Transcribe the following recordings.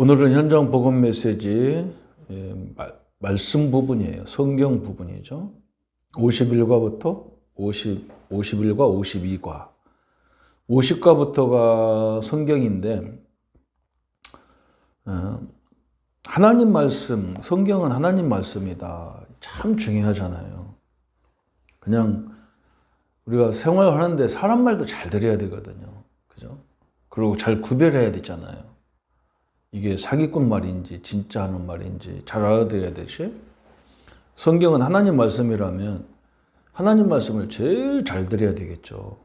오늘은 현장 복음 메시지 말씀 부분이에요. 성경 부분이죠. 51과부터 51과 52과 50과부터가 성경인데 하나님 말씀, 성경은 하나님 말씀이다. 참 중요하잖아요. 그냥 우리가 생활하는데 사람 말도 잘 들어야 되거든요. 그죠? 그리고 잘 구별해야 되잖아요. 이게 사기꾼 말인지 진짜 하는 말인지 잘 알아들어야 되지. 성경은 하나님 말씀이라면 하나님 말씀을 제일 잘 들어야 되겠죠.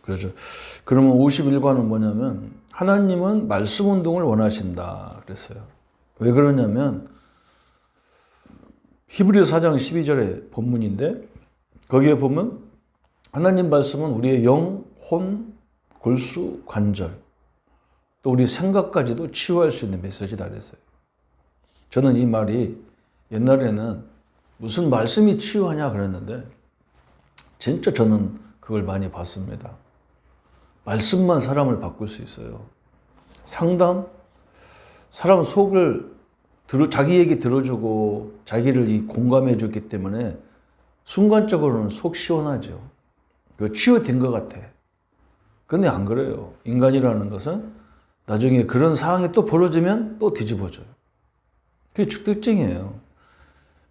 그렇죠. 그러면 51과는 뭐냐면 하나님은 말씀 운동을 원하신다 그랬어요. 왜 그러냐면 히브리서 4장 12절의 본문인데 거기에 보면 하나님 말씀은 우리의 영, 혼, 골수, 관절 또 우리 생각까지도 치유할 수 있는 메시지다 그랬어요. 저는 이 말이 옛날에는 무슨 말씀이 치유하냐 그랬는데 진짜 저는 그걸 많이 봤습니다. 말씀만 사람을 바꿀 수 있어요. 상담, 사람 속을 자기 얘기 들어주고 자기를 공감해 주기 때문에 순간적으로는 속 시원하죠. 치유된 것 같아. 근데 안 그래요. 인간이라는 것은 나중에 그런 상황이 또 벌어지면 또 뒤집어져요. 그게 특징이에요.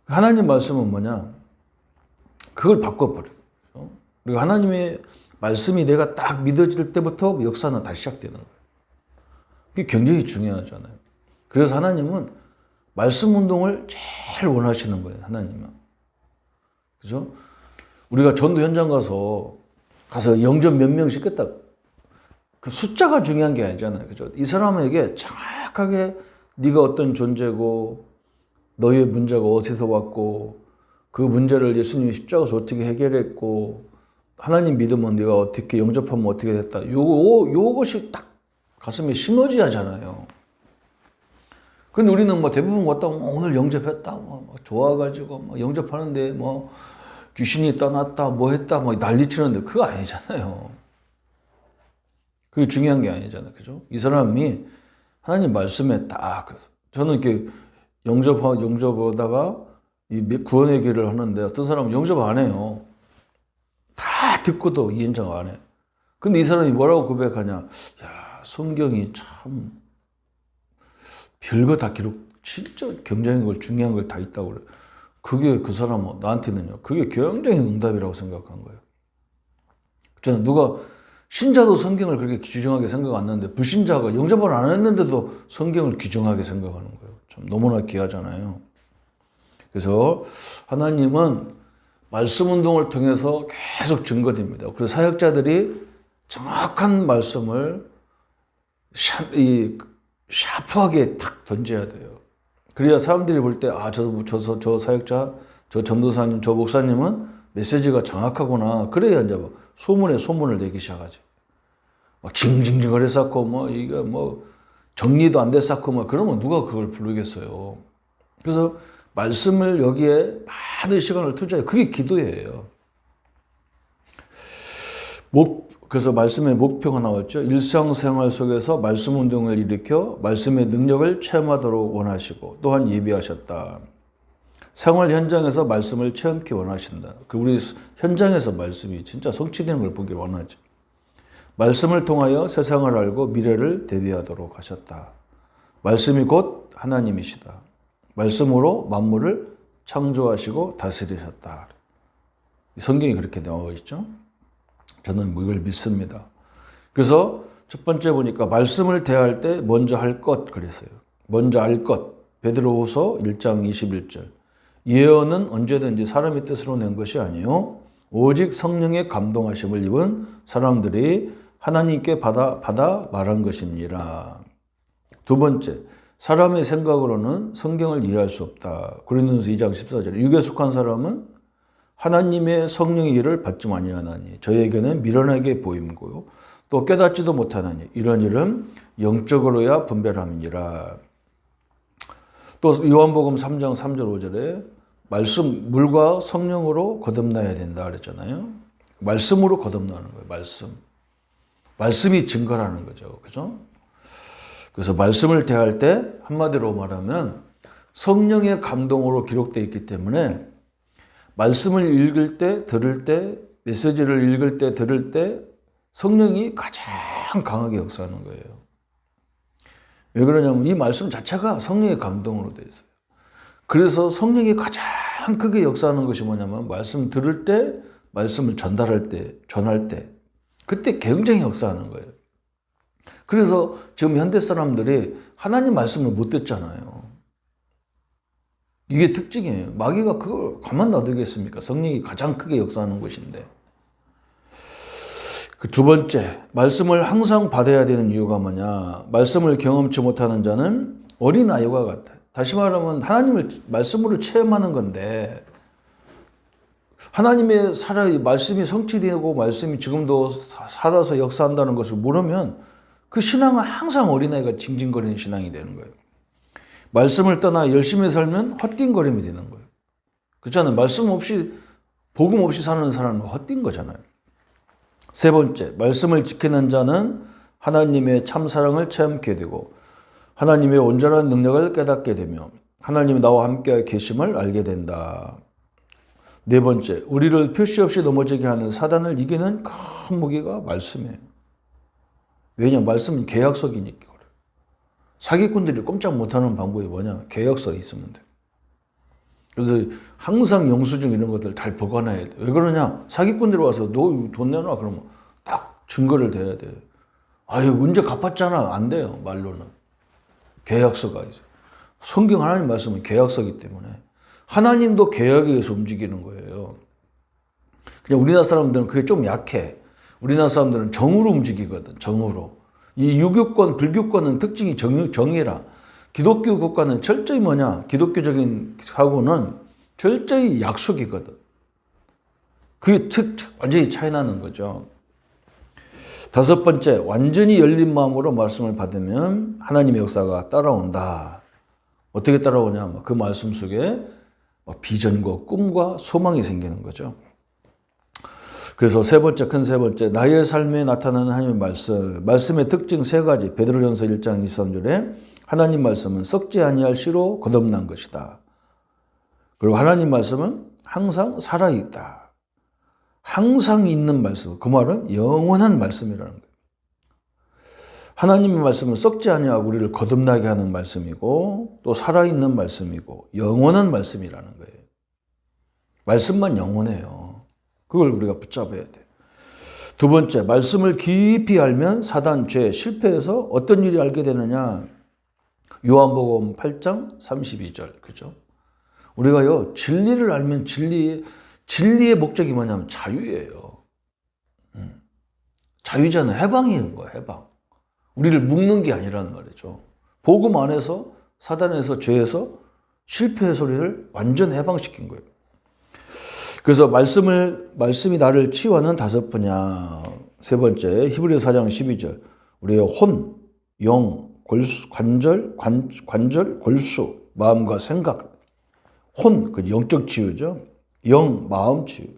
하나님 말씀은 뭐냐? 그걸 바꿔버려요. 그리고 하나님의 말씀이 내가 딱 믿어질 때부터 역사는 다시 시작되는 거예요. 그게 굉장히 중요하잖아요. 그래서 하나님은 말씀 운동을 제일 원하시는 거예요. 하나님은. 그죠? 우리가 전도 현장 가서 영접 몇 명 시켰다. 그 숫자가 중요한 게 아니잖아요. 그죠? 이 사람에게 정확하게 네가 어떤 존재고 너의 문제가 어디서 왔고 그 문제를 예수님이 십자가에서 어떻게 해결했고 하나님 믿으면 네가 어떻게 영접하면 어떻게 됐다. 요것이 딱 가슴에 심어져야 하잖아요. 근데 우리는 대부분 왔다 오늘 영접했다. 좋아가지고 영접하는데 귀신이 떠났다. 했다. 난리치는데 그거 아니잖아요. 그게 중요한 게 아니잖아요. 그죠? 이 사람이 하나님 말씀에 딱, 저는 이렇게 영접하다가 구원의 길을 하는데 어떤 사람은 영접 안 해요. 다 듣고도 이해장 안 해. 근데 이 사람이 뭐라고 고백하냐. 야, 성경이 참 별거 다 진짜 굉장히 중요한 걸 다 있다고 그래요. 그게 그 사람은 나한테는요. 그게 굉장히 응답이라고 생각한 거예요. 저는 누가 신자도 성경을 그렇게 귀중하게 생각 안 하는데 불신자가 영접을 안 했는데도 성경을 귀중하게 생각하는 거예요. 참 너무나 귀하잖아요. 그래서 하나님은 말씀 운동을 통해서 계속 증거됩니다. 그래서 사역자들이 정확한 말씀을 샤프하게 탁 던져야 돼요. 그래야 사람들이 볼 때 저 사역자, 저 전도사님, 저 목사님은 메시지가 정확하구나. 그래야 이제 소문을 내기 시작하지. 징징징거렸었고 이게 정리도 안 됐었고 그러면 누가 그걸 부르겠어요. 그래서 말씀을 여기에 많은 시간을 투자해요. 그게 기도예요. 그래서 말씀의 목표가 나왔죠. 일상생활 속에서 말씀 운동을 일으켜 말씀의 능력을 체험하도록 원하시고 또한 예비하셨다. 생활 현장에서 말씀을 체험케 원하신다. 우리 현장에서 말씀이 진짜 성취되는 걸 보길 원하죠. 말씀을 통하여 세상을 알고 미래를 대비하도록 하셨다. 말씀이 곧 하나님이시다. 말씀으로 만물을 창조하시고 다스리셨다. 성경이 그렇게 나와 있죠. 저는 이걸 믿습니다. 그래서 첫 번째 보니까 말씀을 대할 때 먼저 할 것 그랬어요. 먼저 알 것. 베드로후서 1장 21절. 예언은 언제든지 사람의 뜻으로 낸 것이 아니요 오직 성령의 감동하심을 입은 사람들이 하나님께 받아 말한 것이니라. 두 번째, 사람의 생각으로는 성경을 이해할 수 없다. 고린도전서 2장 14절. 육에 속한 사람은 하나님의 성령의 일을 받지 아니하나니 저에게는 미련하게 보임고요 또 깨닫지도 못하나니 이런 일은 영적으로야 분별함이니라. 또 요한복음 3장 3절 5절에 물과 성령으로 거듭나야 된다 그랬잖아요. 말씀으로 거듭나는 거예요. 말씀이 증거라는 거죠. 그죠? 그래서 말씀을 대할 때 한마디로 말하면 성령의 감동으로 기록되어 있기 때문에 말씀을 읽을 때, 들을 때, 메시지를 읽을 때, 들을 때 성령이 가장 강하게 역사하는 거예요. 왜 그러냐면 이 말씀 자체가 성령의 감동으로 되어 있어요. 그래서 성령이 가장 크게 역사하는 것이 뭐냐면 말씀 들을 때, 말씀을 전달할 때, 전할 때 그때 굉장히 역사하는 거예요. 그래서 지금 현대 사람들이 하나님 말씀을 못 듣잖아요. 이게 특징이에요. 마귀가 그걸 가만 놔두겠습니까? 성령이 가장 크게 역사하는 것인데. 그 두 번째, 말씀을 항상 받아야 되는 이유가 뭐냐? 말씀을 경험치 못하는 자는 어린아이와 같아요. 다시 말하면 하나님을 말씀으로 체험하는 건데 하나님의 말씀이 성취되고 말씀이 지금도 살아서 역사한다는 것을 모르면 그 신앙은 항상 어린아이가 징징거리는 신앙이 되는 거예요. 말씀을 떠나 열심히 살면 헛띵거림이 되는 거예요. 그렇잖아요. 말씀 없이, 복음 없이 사는 사람은 헛띵 거잖아요. 세 번째, 말씀을 지키는 자는 하나님의 참사랑을 체험하게 되고 하나님의 온전한 능력을 깨닫게 되며 하나님이 나와 함께 계심을 알게 된다. 네 번째, 우리를 표시 없이 넘어지게 하는 사단을 이기는 큰 무기가 말씀이에요. 왜냐? 말씀은 계약서이니까. 사기꾼들이 꼼짝 못하는 방법이 뭐냐? 계약서에 있으면 돼. 그래서 항상 영수증 이런 것들 잘 보관해야 돼. 왜 그러냐? 사기꾼들이 와서 너 돈 내놔 그러면 딱 증거를 대야 돼. 아유 언제 갚았잖아. 안 돼요. 말로는. 계약서가 있어요. 성경 하나님 말씀은 계약서이기 때문에 하나님도 계약에 의해서 움직이는 거예요. 그냥 우리나라 사람들은 그게 좀 약해. 우리나라 사람들은 정으로 움직이거든. 정으로. 이 유교권, 불교권은 특징이 정이라. 기독교 국가는 철저히 뭐냐? 기독교적인 사고는 철저히 약속이거든. 그게 완전히 차이 나는 거죠. 다섯 번째, 완전히 열린 마음으로 말씀을 받으면 하나님의 역사가 따라온다. 어떻게 따라오냐? 그 말씀 속에 비전과 꿈과 소망이 생기는 거죠. 그래서 큰 세 번째, 나의 삶에 나타나는 하나님의 말씀의 특징 세 가지. 베드로전서 1장 23절에 하나님 말씀은 썩지 아니할 씨로 거듭난 것이다. 그리고 하나님 말씀은 항상 살아있다. 항상 있는 말씀. 그 말은 영원한 말씀이라는 거예요. 하나님의 말씀은 썩지 아니하고 우리를 거듭나게 하는 말씀이고 또 살아있는 말씀이고 영원한 말씀이라는 거예요. 말씀만 영원해요. 그걸 우리가 붙잡아야 돼. 두 번째, 말씀을 깊이 알면 사단, 죄, 실패해서 어떤 일이 알게 되느냐. 요한복음 8장 32절. 그죠? 우리가요, 진리를 알면 진리의 목적이 뭐냐면 자유예요. 자유잖아요. 해방인 거예요, 해방. 우리를 묶는 게 아니라는 말이죠. 복음 안에서, 사단에서, 죄에서, 실패의 소리를 완전 해방시킨 거예요. 그래서 말씀이 나를 치유하는 다섯 분야. 세 번째, 히브리서 4장 12절. 우리의 혼, 영, 관절, 골수, 마음과 생각. 혼, 그 영적 치유죠. 영, 마음 치유.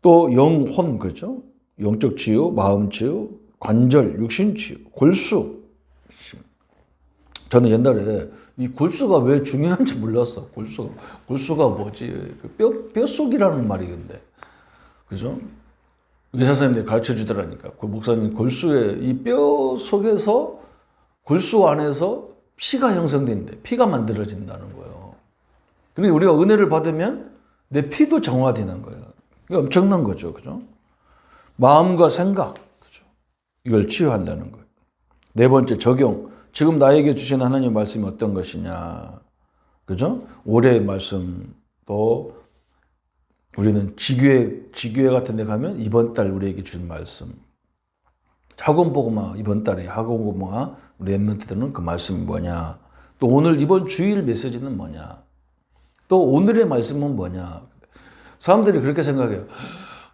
또 영, 혼, 그죠? 영적 치유, 마음 치유, 관절, 육신 치유, 골수. 저는 옛날에 이 골수가 왜 중요한지 몰랐어. 골수가 뭐지? 뼈속이라는 말이 근데. 그죠? 의사 선생님들이 가르쳐 주더라니까. 그 목사님 골수에 이 뼈 속에서 골수 안에서 피가 형성된대. 피가 만들어진다는 거예요. 그러니까 우리가 은혜를 받으면 내 피도 정화되는 거예요. 이게 엄청난 거죠. 그죠? 마음과 생각. 그죠? 이걸 치유한다는 거예요. 네 번째, 적용. 지금 나에게 주신 하나님의 말씀이 어떤 것이냐. 그죠? 올해의 말씀, 또 우리는 지교회 같은 데 가면 이번 달 우리에게 준 말씀. 학원복음화, 이번 달에 학원복음화, 우리 랩런트들은 그 말씀이 뭐냐. 또 오늘 이번 주일 메시지는 뭐냐. 또 오늘의 말씀은 뭐냐. 사람들이 그렇게 생각해요.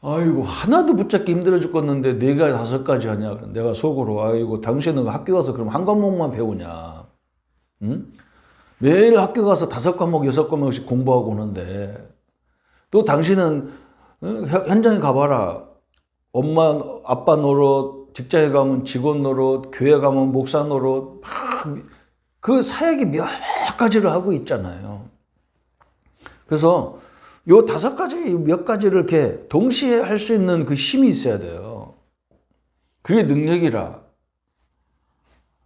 아이고 하나도 붙잡기 힘들어 죽겠는데 4가지 5가지 하냐. 내가 속으로 아이고 당신은 학교 가서 그럼 한 과목만 배우냐. 응? 매일 학교 가서 5과목 6과목씩 공부하고 오는데 또 당신은 현장에 가봐라. 엄마 아빠 노릇 직장에 가면 직원 노릇, 교회 가면 목사 노릇, 막 그 사역이 몇 가지를 하고 있잖아요. 그래서 요 5가지, 몇 가지를 이렇게 동시에 할 수 있는 그 힘이 있어야 돼요. 그게 능력이라.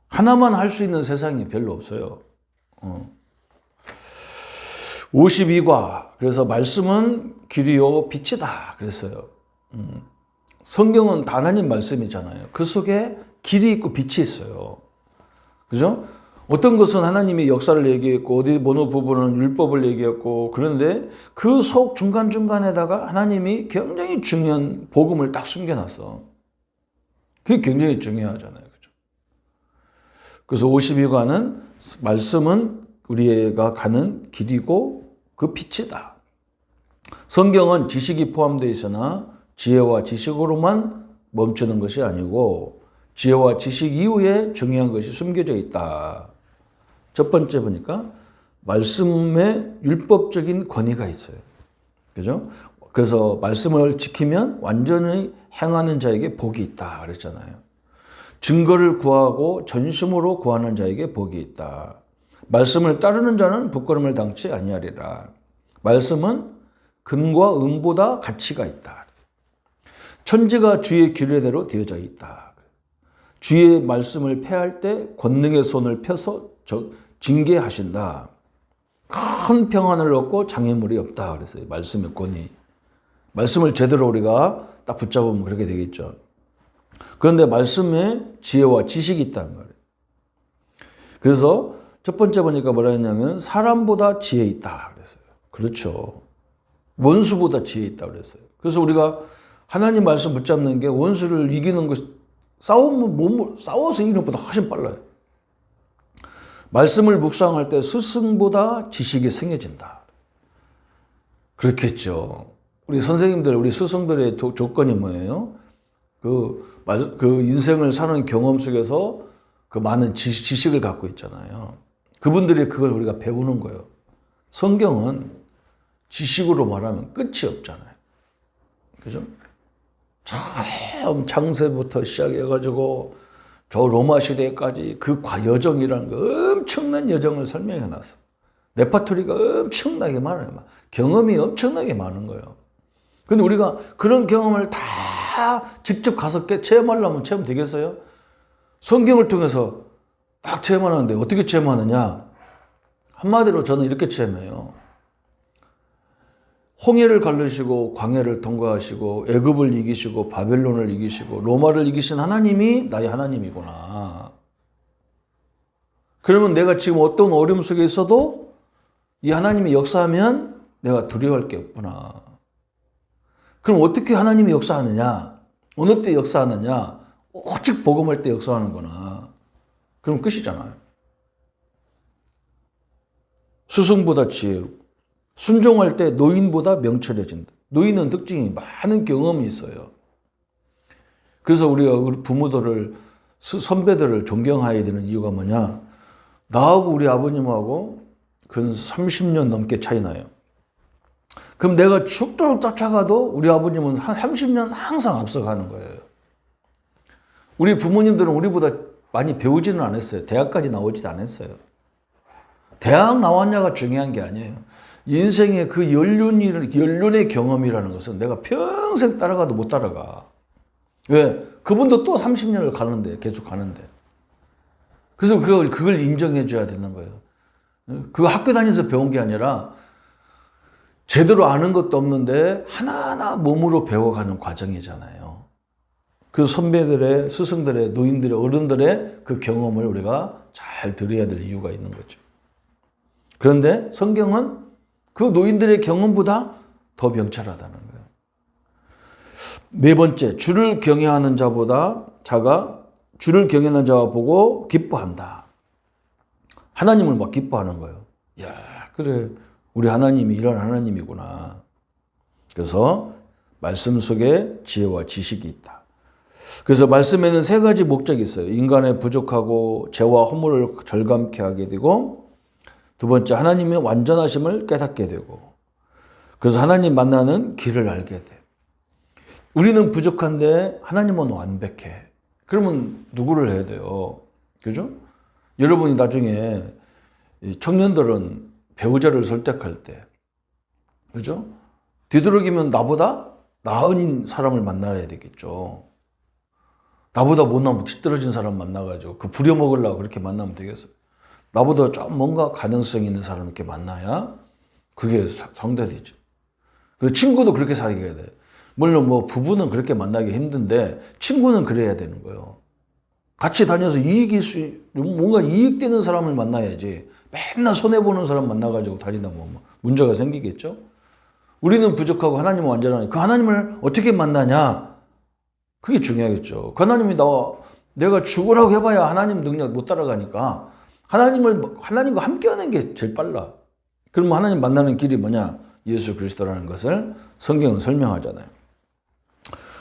하나만 할 수 있는 세상이 별로 없어요. 52과. 그래서 말씀은 길이요 빛이다 그랬어요. 성경은 다 하나님 말씀이잖아요. 그 속에 길이 있고 빛이 있어요. 그죠? 어떤 것은 하나님의 역사를 얘기했고 어디 어느 부분은 율법을 얘기했고 그런데 그 속 중간중간에다가 하나님이 굉장히 중요한 복음을 딱 숨겨놨어. 그게 굉장히 중요하잖아요. 그죠? 그래서 52과는 말씀은 우리가 가는 길이고 그 빛이다. 성경은 지식이 포함되어 있으나 지혜와 지식으로만 멈추는 것이 아니고 지혜와 지식 이후에 중요한 것이 숨겨져 있다. 첫 번째 보니까 말씀에 율법적인 권위가 있어요. 그죠? 그래서 말씀을 지키면 완전히 행하는 자에게 복이 있다 그랬잖아요. 증거를 구하고 전심으로 구하는 자에게 복이 있다. 말씀을 따르는 자는 부끄러움을 당치 아니하리라. 말씀은 금과 은보다 가치가 있다. 천지가 주의 규례대로 되어져 있다. 주의 말씀을 폐할 때 권능의 손을 펴서 징계하신다. 큰 평안을 얻고 장애물이 없다 그랬어요. 말씀의 권위. 말씀을 제대로 우리가 딱 붙잡으면 그렇게 되겠죠. 그런데 말씀에 지혜와 지식이 있다는 말이에요. 그래서 첫 번째 보니까 뭐라 했냐면 사람보다 지혜 있다 그랬어요. 그렇죠. 원수보다 지혜 있다 그랬어요. 그래서 우리가 하나님 말씀 붙잡는 게 원수를 이기는 것, 싸워서 이기는 것보다 훨씬 빨라요. 말씀을 묵상할 때 스승보다 지식이 승해진다. 그렇겠죠. 우리 선생님들, 우리 스승들의 조건이 뭐예요? 그 인생을 사는 경험 속에서 그 많은 지식을 갖고 있잖아요. 그분들이 그걸 우리가 배우는 거예요. 성경은 지식으로 말하면 끝이 없잖아요. 그죠? 처음 창세부터 시작해가지고 저 로마 시대까지 그 여정이라는 거 엄청난 여정을 설명해 놨어. 레파토리가 엄청나게 많아요. 경험이 엄청나게 많은 거예요. 근데 우리가 그런 경험을 다 직접 가서 체험하려면 체험 되겠어요? 성경을 통해서 딱 체험하는데 어떻게 체험하느냐? 한마디로 저는 이렇게 체험해요. 홍해를 가르시고 광야를 통과하시고 애굽을 이기시고 바벨론을 이기시고 로마를 이기신 하나님이 나의 하나님이구나. 그러면 내가 지금 어떤 어려움 속에 있어도 이 하나님이 역사하면 내가 두려워할 게 없구나. 그럼 어떻게 하나님이 역사하느냐? 어느 때 역사하느냐? 오직 복음할 때 역사하는구나. 그럼 끝이잖아요. 스승보다 지혜롭고 순종할 때 노인보다 명철해진다. 노인은 특징이 많은 경험이 있어요. 그래서 우리가 우리 부모들을 선배들을 존경해야 되는 이유가 뭐냐? 나하고 우리 아버님하고 근 30년 넘게 차이 나요. 그럼 내가 쭉쭉 쫓아가도 우리 아버님은 한 30년 항상 앞서가는 거예요. 우리 부모님들은 우리보다 많이 배우지는 않았어요. 대학까지 나오지도 않았어요. 대학 나왔냐가 중요한 게 아니에요. 인생의 그 연륜의 경험이라는 것은 내가 평생 따라가도 못 따라가. 왜? 그분도 또 30년을 가는데, 계속 가는데. 그래서 그걸 인정해 줘야 되는 거예요. 그거 학교 다니면서 배운 게 아니라 제대로 아는 것도 없는데 하나하나 몸으로 배워가는 과정이잖아요. 그 선배들의, 스승들의, 노인들의, 어른들의 그 경험을 우리가 잘 들어야 될 이유가 있는 거죠. 그런데 성경은 그 노인들의 경험보다 더 명철하다는 거예요. 네 번째, 주를 경외하는 자가 주를 경외하는 자가 보고 기뻐한다. 하나님을 막 기뻐하는 거예요. 야, 그래, 우리 하나님이 이런 하나님이구나. 그래서 말씀 속에 지혜와 지식이 있다. 그래서 말씀에는 3가지 목적이 있어요. 인간의 부족하고 죄와 허물을 절감케 하게 되고, 두 번째, 하나님의 완전하심을 깨닫게 되고, 그래서 하나님 만나는 길을 알게 돼. 우리는 부족한데 하나님은 완벽해. 그러면 누구를 해야 돼요? 그죠? 여러분이 나중에 청년들은 배우자를 선택할 때, 그죠? 되도록이면 나보다 나은 사람을 만나야 되겠죠. 나보다 못나면 뒤떨어진 사람 만나가지고 그 부려먹으려고 그렇게 만나면 되겠어요. 나보다 좀 뭔가 가능성 있는 사람 이렇게 만나야 그게 상대되죠. 그 친구도 그렇게 사귀어야 돼. 물론 뭐 부부는 그렇게 만나기 힘든데 친구는 그래야 되는 거예요. 같이 다녀서 뭔가 이익되는 사람을 만나야지. 맨날 손해보는 사람 만나가지고 다니다 보면 문제가 생기겠죠? 우리는 부족하고 하나님은 완전하니 그 하나님을 어떻게 만나냐? 그게 중요하겠죠. 그 하나님이 내가 죽으라고 해봐야 하나님 능력 못 따라가니까 하나님과 함께 하는 게 제일 빨라. 그러면 하나님 만나는 길이 뭐냐? 예수 그리스도라는 것을 성경은 설명하잖아요.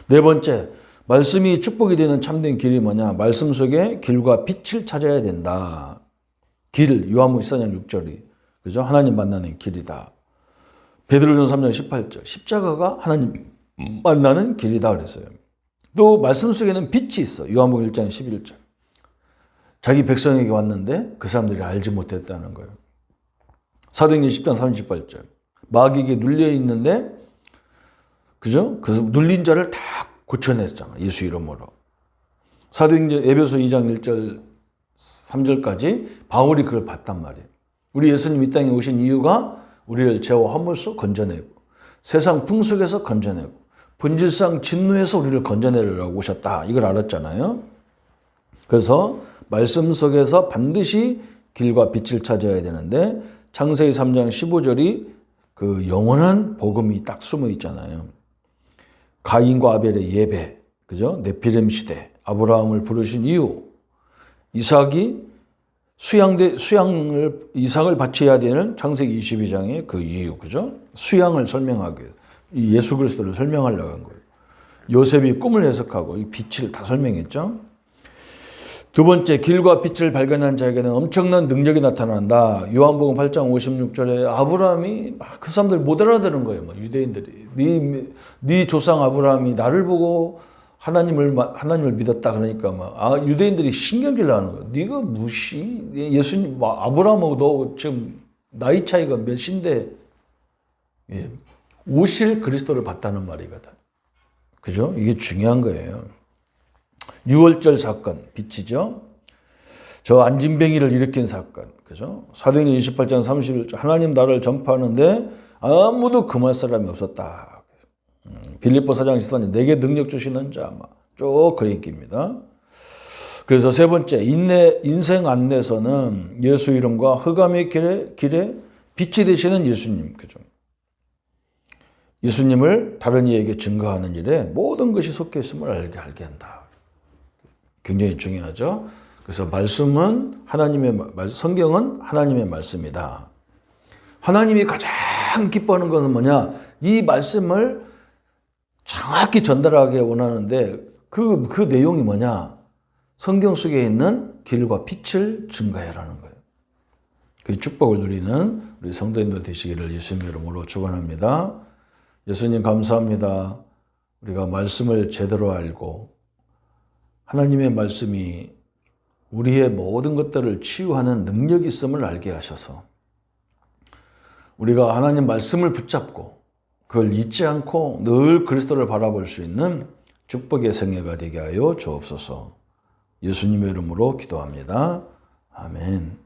네 번째, 말씀이 축복이 되는 참된 길이 뭐냐? 말씀 속에 길과 빛을 찾아야 된다. 길, 요한복음 14장 6절이 그죠? 하나님 만나는 길이다. 베드로전서 3장 18절, 십자가가 하나님 만나는 길이다 그랬어요. 또 말씀 속에는 빛이 있어. 요한복음 1장 11절. 자기 백성에게 왔는데 그 사람들이 알지 못했다는 거예요. 사도행전 10장 38절. 마귀에게 눌려 있는데 그죠? 그래서 눌린 자를 다 고쳐냈잖아. 예수 이름으로. 사도행전 에베소 2장 1절 3절까지 바울이 그걸 봤단 말이에요. 우리 예수님 이 땅에 오신 이유가 우리를 죄와 허물에서 건져내고 세상 풍속에서 건져내고 본질상 진노에서 우리를 건져내려고 오셨다. 이걸 알았잖아요. 그래서 말씀 속에서 반드시 길과 빛을 찾아야 되는데 창세기 3장 15절이 그 영원한 복음이 딱 숨어 있잖아요. 가인과 아벨의 예배, 그죠? 네피림 시대, 아브라함을 부르신 이유, 이삭이 이삭을 바쳐야 되는 창세기 22장의 그 이유, 그죠? 수양을 설명하기, 이 예수 그리스도를 설명하려고 한 거예요. 요셉이 꿈을 해석하고 이 빛을 다 설명했죠. 두 번째, 길과 빛을 발견한 자에게는 엄청난 능력이 나타난다. 요한복음 8장 56절에 아브라함이 그 사람들 못 알아듣는 거예요. 유대인들이 네 조상 아브라함이 나를 보고 하나님을 믿었다 그러니까 유대인들이 신경질 나는 거예요. 네가 예수님 아브라함하고 너 지금 나이 차이가 몇인데 오실 그리스도를 봤다는 말이거든. 그죠? 이게 중요한 거예요. 유월절 사건, 빛이죠. 저 안진뱅이를 일으킨 사건, 그죠? 사도행전 28장 31절, 하나님 나라를 전파하는데 아무도 금할 사람이 없었다. 빌립보 4장 14절, 내게 능력 주시는 자, 쭉 그 얘기입니다. 그래서 세 번째, 인생 안내서는 예수 이름과 흑암의 길에 빛이 되시는 예수님, 그죠? 예수님을 다른 이에게 증거하는 일에 모든 것이 속해 있음을 알게 한다. 굉장히 중요하죠. 그래서 성경은 하나님의 말씀이다. 하나님이 가장 기뻐하는 것은 뭐냐? 이 말씀을 정확히 전달하게 원하는데 그 내용이 뭐냐? 성경 속에 있는 길과 빛을 증거해라는 거예요. 그 축복을 누리는 우리 성도님들 되시기를 예수님 이름으로 축원합니다. 예수님 감사합니다. 우리가 말씀을 제대로 알고 하나님의 말씀이 우리의 모든 것들을 치유하는 능력이 있음을 알게 하셔서 우리가 하나님 말씀을 붙잡고 그걸 잊지 않고 늘 그리스도를 바라볼 수 있는 축복의 생애가 되게 하여 주옵소서. 예수님의 이름으로 기도합니다. 아멘.